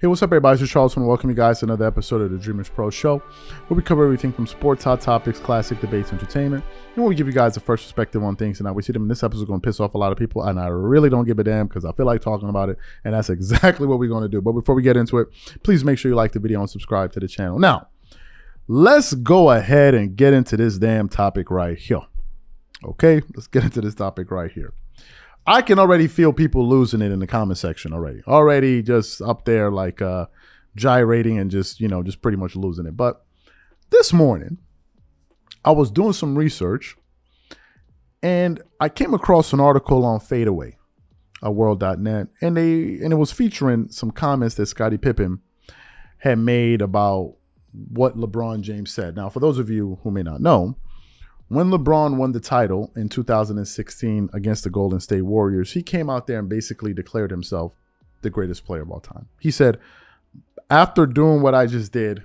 Hey, what's up, everybody? This is Charles. I want to welcome you guys to another episode of the Dreamerspro Show, where we cover everything from sports, hot topics, classic debates, entertainment, and where we give you guys the first perspective on things. And now we see them in this episode going to piss off a lot of people, and I really don't give a damn because I feel like talking about it, and that's exactly what we're going to do. But before we get into it, please make sure you like the video and subscribe to the channel. Now, let's go ahead and get into this damn topic right here. Okay, let's get into this topic right here. I can already feel people losing it in the comment section already just up there like gyrating and just pretty much losing it. But this morning I was doing some research and I came across an article on Fadeaway, world.net, and it was featuring some comments that Scottie Pippen had made about what LeBron James said. Now, for those of you who may not know, when LeBron won the title in 2016 against the Golden State Warriors, he came out there and basically declared himself the greatest player of all time. He said, after doing what I just did,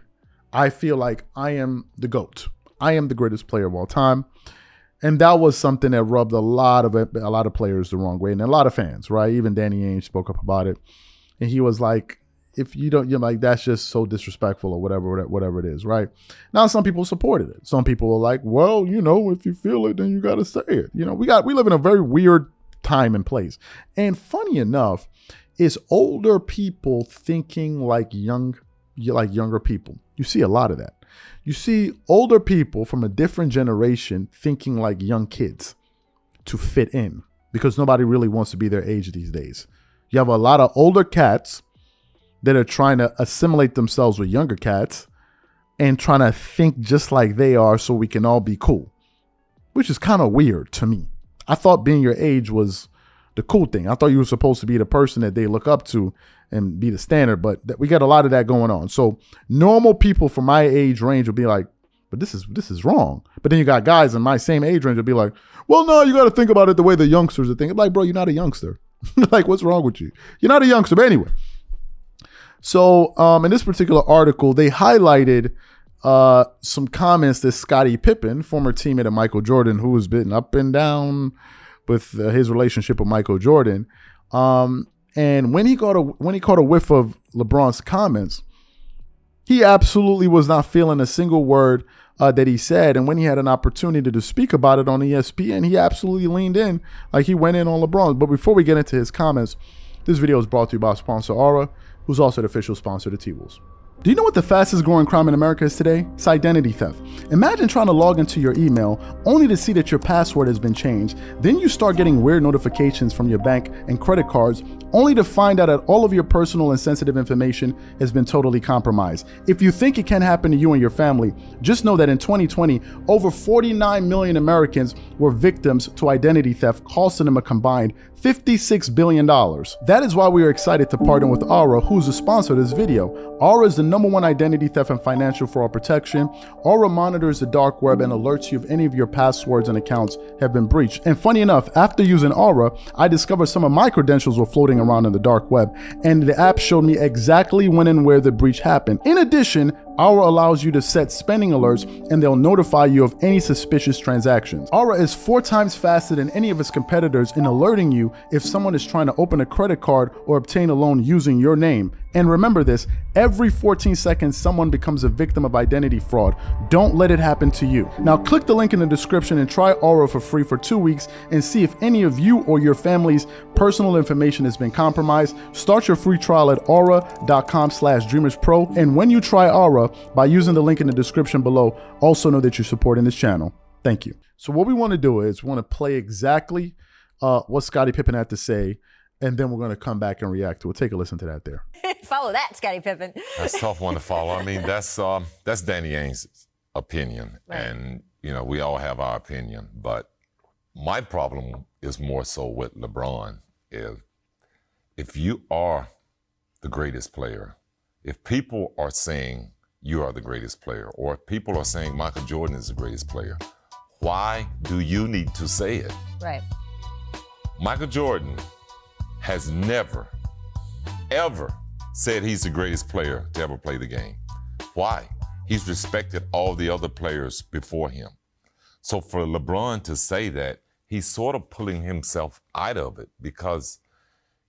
I feel like I am the GOAT. I am the greatest player of all time. And that was something that rubbed a lot of players the wrong way, and a lot of fans, right? Even Danny Ainge spoke up about it. And he was like, if you don't, you're like, that's just so disrespectful or whatever it is, right? Now, some people supported it. Some people were like, well, if you feel it, then you got to say it. We live in a very weird time and place. And funny enough, is older people thinking like younger people. You see a lot of that. You see older people from a different generation thinking like young kids to fit in, because nobody really wants to be their age these days. You have a lot of older cats that are trying to assimilate themselves with younger cats and trying to think just like they are so we can all be cool, which is kind of weird to me. I thought being your age was the cool thing. I thought you were supposed to be the person that they look up to and be the standard, but we got a lot of that going on. So normal people from my age range will be like, but this is wrong. But then you got guys in my same age range will be like, well, no, you got to think about it the way the youngsters are thinking. Like, bro, you're not a youngster. Like, what's wrong with you? You're not a youngster. But anyway. So in this particular article, they highlighted some comments that Scottie Pippen, former teammate of Michael Jordan, who has been up and down with his relationship with Michael Jordan, and when he caught a whiff of LeBron's comments, he absolutely was not feeling a single word that he said. And when he had an opportunity to speak about it on ESPN, he absolutely leaned in, like he went in on LeBron. But before we get into his comments, this video is brought to you by sponsor Aura, who's also the official sponsor of T-Wolves. Do you know what the fastest growing crime in America is today? It's identity theft. Imagine trying to log into your email only to see that your password has been changed. Then you start getting weird notifications from your bank and credit cards only to find out that all of your personal and sensitive information has been totally compromised. If you think it can happen to you and your family, just know that in 2020, over 49 million Americans were victims to identity theft, costing them a combined $56 billion. That is why we are excited to partner with Aura, who's a sponsor of this video. Aura is the #1 identity theft and financial fraud protection. Aura monitors the dark web and alerts you if any of your passwords and accounts have been breached. And funny enough, after using Aura, I discovered some of my credentials were floating around in the dark web, and the app showed me exactly when and where the breach happened. In addition, Aura allows you to set spending alerts, and they'll notify you of any suspicious transactions. Aura is 4 times faster than any of its competitors in alerting you if someone is trying to open a credit card or obtain a loan using your name. And remember this, every 14 seconds, someone becomes a victim of identity fraud. Don't let it happen to you. Now click the link in the description and try Aura for free for 2 weeks and see if any of you or your family's personal information has been compromised. Start your free trial at aura.com/dreamerspro. And when you try Aura, by using the link in the description below, also know that you're supporting this channel. Thank you. So what we want to do is we want to play exactly what Scottie Pippen had to say, and then we're going to come back and react to it. Take a listen to that there. Follow that, Scottie Pippen. That's a tough one to follow. I mean, that's Danny Ainge's opinion, right. And we all have our opinion. But my problem is more so with LeBron. If you are the greatest player, if people are saying you are the greatest player, or if people are saying Michael Jordan is the greatest player, why do you need to say it? Right. Michael Jordan has never, ever said he's the greatest player to ever play the game. Why? He's respected all the other players before him. So for LeBron to say that, he's sort of pulling himself out of it, because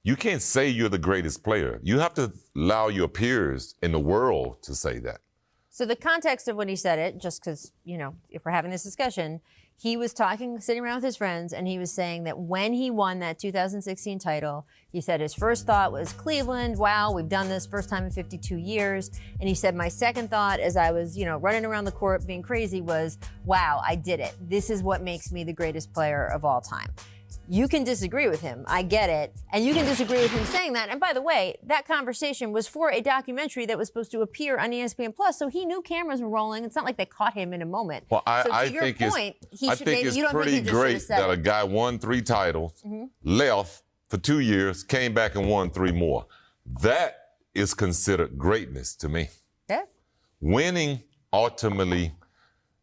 You can't say you're the greatest player. You have to allow your peers in the world to say that. So the context of when he said it, just because, if we're having this discussion, he was sitting around with his friends, and he was saying that when he won that 2016 title, he said his first thought was Cleveland, wow, we've done this first time in 52 years. And he said, my second thought as I was, running around the court being crazy was, wow, I did it. This is what makes me the greatest player of all time. You can disagree with him. I get it. And you can disagree with him saying that. And by the way, that conversation was for a documentary that was supposed to appear on ESPN Plus. So he knew cameras were rolling. It's not like they caught him in a moment. Well, I think it's pretty great that a guy won 3 titles, left for 2 years, came back and won 3 more. That is considered greatness to me. Yeah. Winning ultimately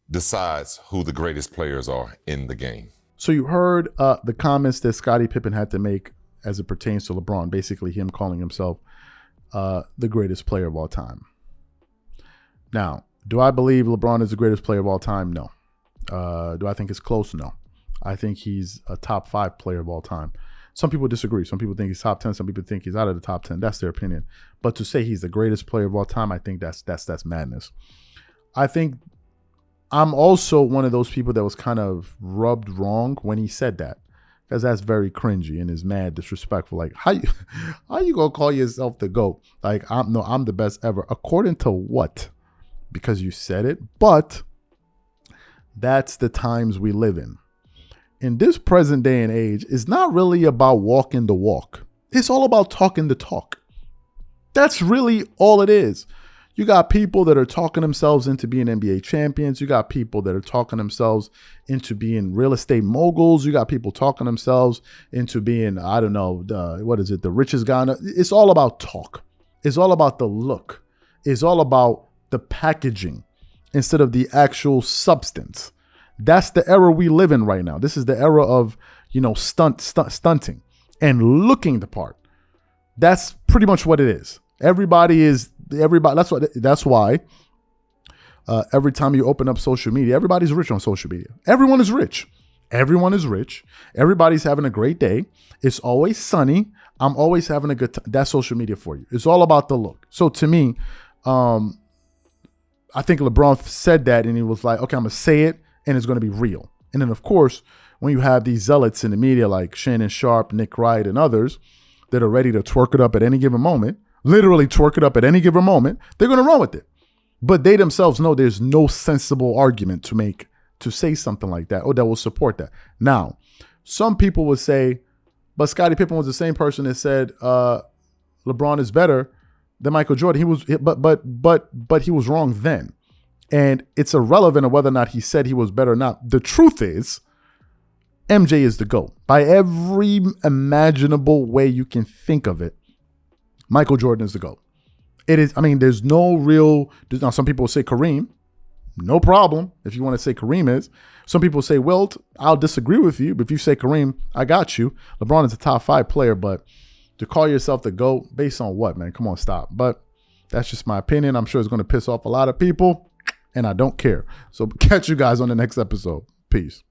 decides who the greatest players are in the game. So you heard the comments that Scottie Pippen had to make as it pertains to LeBron, basically him calling himself the greatest player of all time. Now, do I believe LeBron is the greatest player of all time? No. Do I think it's close? No. I think he's a top 5 player of all time. Some people disagree. Some people think he's top 10. Some people think he's out of the top 10. That's their opinion. But to say he's the greatest player of all time, I think that's madness. I think I'm also one of those people that was kind of rubbed wrong when he said that, because that's very cringy and is mad disrespectful. Like, how you gonna call yourself the GOAT? Like, I'm the best ever. According to what? Because you said it. But that's the times we live in. In this present day and age, it's not really about walking the walk. It's all about talking the talk. That's really all it is. You got people that are talking themselves into being NBA champions. You got people that are talking themselves into being real estate moguls. You got people talking themselves into being, I don't know, the richest guy. It's all about talk. It's all about the look. It's all about the packaging instead of the actual substance. That's the era we live in right now. This is the era of, stunting and looking the part. That's pretty much what it is. Everybody. That's why every time you open up social media, everybody's rich on social media. Everyone is rich. Everyone is rich. Everybody's having a great day. It's always sunny. I'm always having a good time. That's social media for you. It's all about the look. So to me, I think LeBron said that and he was like, okay, I'm going to say it and it's going to be real. And then, of course, when you have these zealots in the media like Shannon, Sharpe, Nick Wright, and others that are ready to twerk it up at any given moment, literally twerk it up at any given moment, they're going to run with it. But they themselves know there's no sensible argument to make to say something like that or that will support that. Now, some people would say, but Scottie Pippen was the same person that said LeBron is better than Michael Jordan. He was, but he was wrong then. And it's irrelevant of whether or not he said he was better or not. The truth is, MJ is the GOAT. By every imaginable way you can think of it, Michael Jordan is the GOAT. It is, there's no real, now some people say Kareem, no problem if you want to say Kareem is. Some people say Wilt, I'll disagree with you, but if you say Kareem, I got you. LeBron is a top 5 player, but to call yourself the GOAT, based on what, man? Come on, stop. But that's just my opinion. I'm sure it's going to piss off a lot of people, and I don't care. So catch you guys on the next episode. Peace.